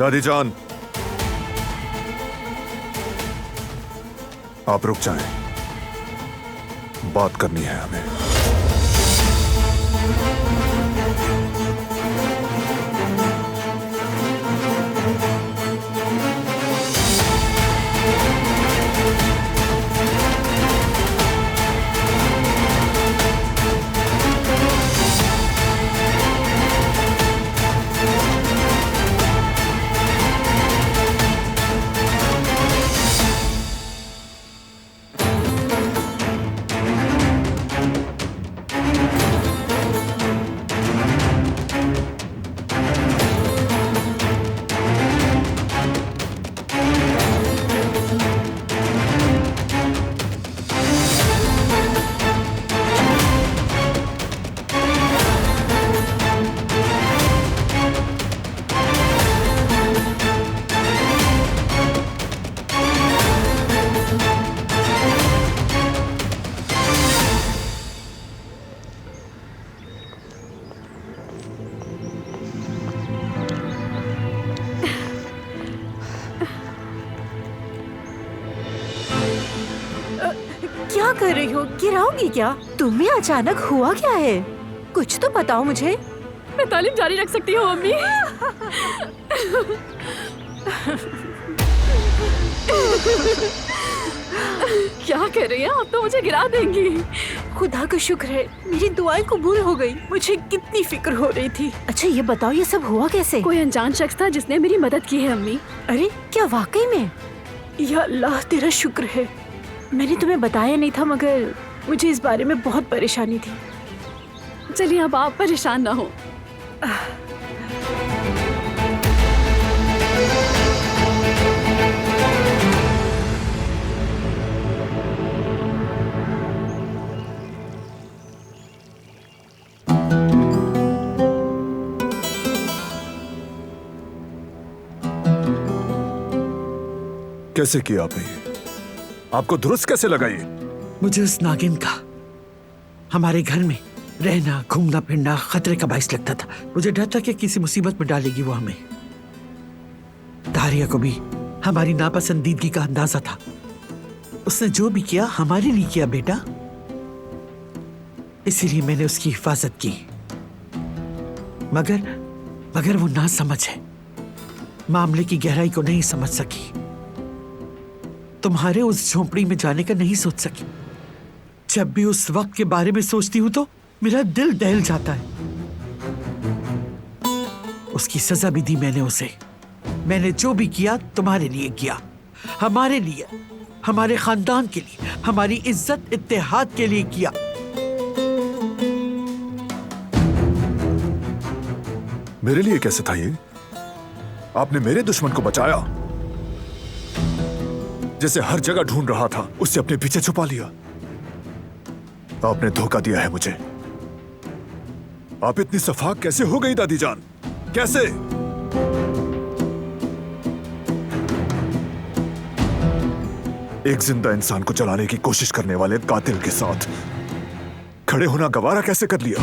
दादी जान, आप रुक जाएं, बात करनी है हमें। क्या कर रही हो? गिराओगी क्या? तुम्हें अचानक हुआ क्या है? कुछ तो बताओ मुझे। मैं तालीम जारी रख सकती हूँ अम्मी। क्या कर रही हैं आप? तो मुझे गिरा देंगी। खुदा का शुक्र है मेरी दुआएं कबूल हो गई। मुझे कितनी फिक्र हो रही थी। अच्छा ये बताओ ये सब हुआ कैसे? कोई अनजान शख्स था जिसने मेरी मदद की है अम्मी। अरे क्या वाकई में? या अल्लाह तेरा शुक्र है। मैंने तुम्हें बताया नहीं था मगर मुझे इस बारे में बहुत परेशानी थी। चलिए अब आप परेशान ना हो। कैसे किया आपने? आपको दुरुस्त कैसे लगा ये? मुझे उस नागिन का हमारे घर में रहना, घूमना फिरना खतरे का बाइस लगता था। मुझे डर था कि किसी मुसीबत में डालेगी वो हमें। दारिया को भी हमारी नापसंदीदगी का अंदाजा था। उसने जो भी किया हमारे लिए किया बेटा, इसीलिए मैंने उसकी हिफाजत की। मगर वो ना समझ है, मामले की गहराई को नहीं समझ सकी, तुम्हारे उस झोंपड़ी में जाने का नहीं सोच सकी। जब भी उस वक्त के बारे में सोचती हूं तो मेरा दिल दहल जाता है। उसकी सजा भी दी मैंने उसे। मैंने जो भी किया तुम्हारे लिए किया, हमारे लिए, हमारे खानदान के लिए, हमारी इज्जत इत्तेहाद के लिए किया। मेरे लिए कैसे था ये? आपने मेरे दुश्मन को बचाया, जैसे हर जगह ढूंढ रहा था उससे अपने पीछे छुपा लिया। आपने धोखा दिया है मुझे। आप इतनी सफाक कैसे हो गई दादी जान? कैसे? एक जिंदा इंसान को जलाने की कोशिश करने वाले कातिल के साथ खड़े होना गवारा कैसे कर लिया?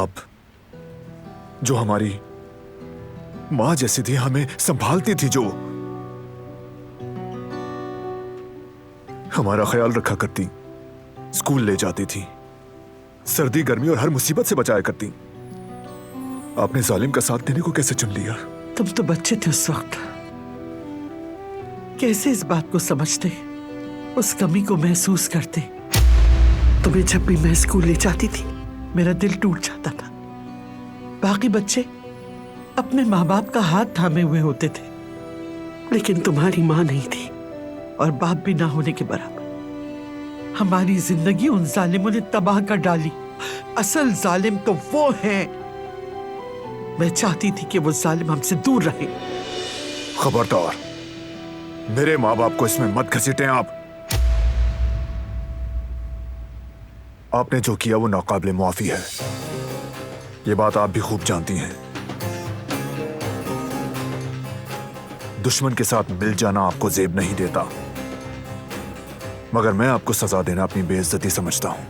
आप जो हमारी मां जैसी थी, हमें संभालती थी, जो हमारा ख्याल रखा करती, स्कूल ले जाती थी, सर्दी गर्मी और हर मुसीबत से बचाया करती, आपने जालिम का साथ देने को कैसे चुन लिया? तुम तो बच्चे थे उस वक्त, कैसे इस बात को समझते, उस कमी को महसूस करते। तुम्हें जब भी मैं स्कूल ले जाती थी मेरा दिल टूट जाता था। बाकी बच्चे अपने माँ बाप का हाथ थामे हुए होते थे, लेकिन तुम्हारी माँ नहीं थी और बाप भी ना होने के बराबर। हमारी जिंदगी उन जालिमों ने तबाह कर डाली। असल जालिम तो वो हैं। मैं चाहती थी कि वो जालिम हमसे दूर रहे। खबरदार, मेरे माँ बाप को इसमें मत घसीटें आप। आपने जो किया वो नाकाबिले मुआफी है, ये बात आप भी खूब जानती हैं। दुश्मन के साथ मिल जाना आपको जेब नहीं देता, मगर मैं आपको सजा देना अपनी बेइज्जती समझता हूं।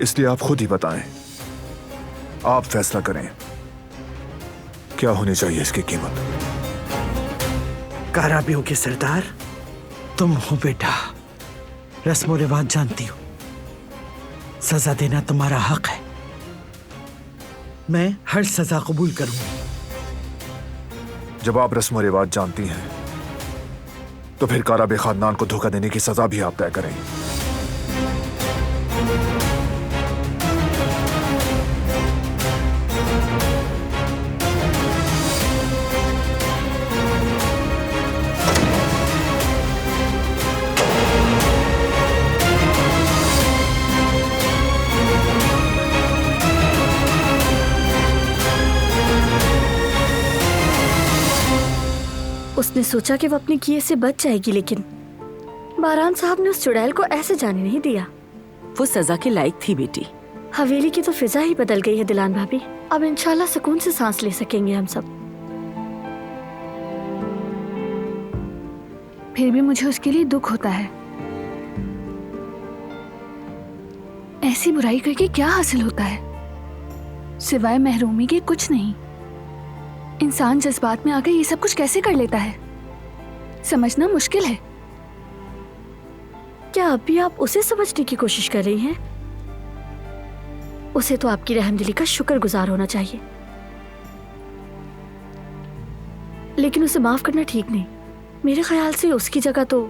इसलिए आप खुद ही बताएं, आप फैसला करें, क्या होनी चाहिए इसकी कीमत। काराबियों के सरदार तुम हो बेटा, रस्मो रिवाज जानती हो, सजा देना तुम्हारा हक है। मैं हर सजा कबूल करूंगी। जब आप रस्म और रिवाज जानती हैं तो फिर काराबे खानदान को धोखा देने की सजा भी आप तय करें। उसने सोचा कि वो अपने किए से बच जाएगी, लेकिन बारान साहब ने उस चुड़ैल को ऐसे जाने नहीं दिया। वो सजा के लायक थी बेटी। हवेली की तो फिजा ही बदल गई है दिलान भाभी। अब इंशाल्लाह सुकून से सांस ले सकेंगे हम सब। फिर भी मुझे उसके लिए दुख होता है। ऐसी बुराई करके क्या हासिल होता है, सिवाय महरूमी के कुछ नहीं। इंसान जज्बात में आकर ये सब कुछ कैसे कर लेता है, समझना मुश्किल है। क्या अभी आप उसे समझने की कोशिश कर रही हैं? उसे तो आपकी रहमदिली का शुक्रगुजार होना चाहिए, लेकिन उसे माफ करना ठीक नहीं। मेरे ख्याल से उसकी जगह तो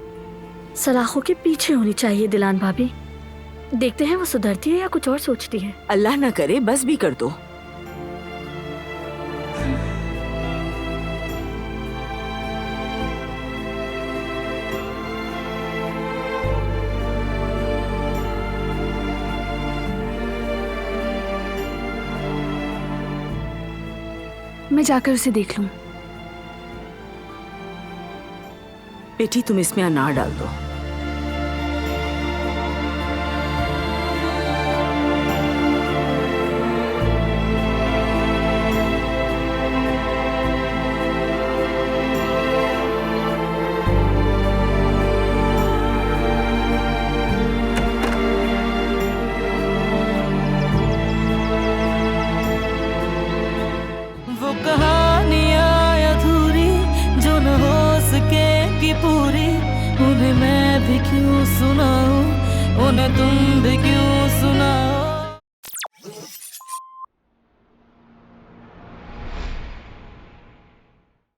सलाखों के पीछे होनी चाहिए दिलान भाभी। देखते हैं वो सुधरती है या कुछ और सोचती है। अल्लाह ना करे बस भी कर दो। मैं जाकर उसे देख लूं। बेटी तुम इसमें अनार डाल दो। उन्हें मैं भी क्यों सुनाऊं, उन्हें तुम भी क्यों सुनाओ।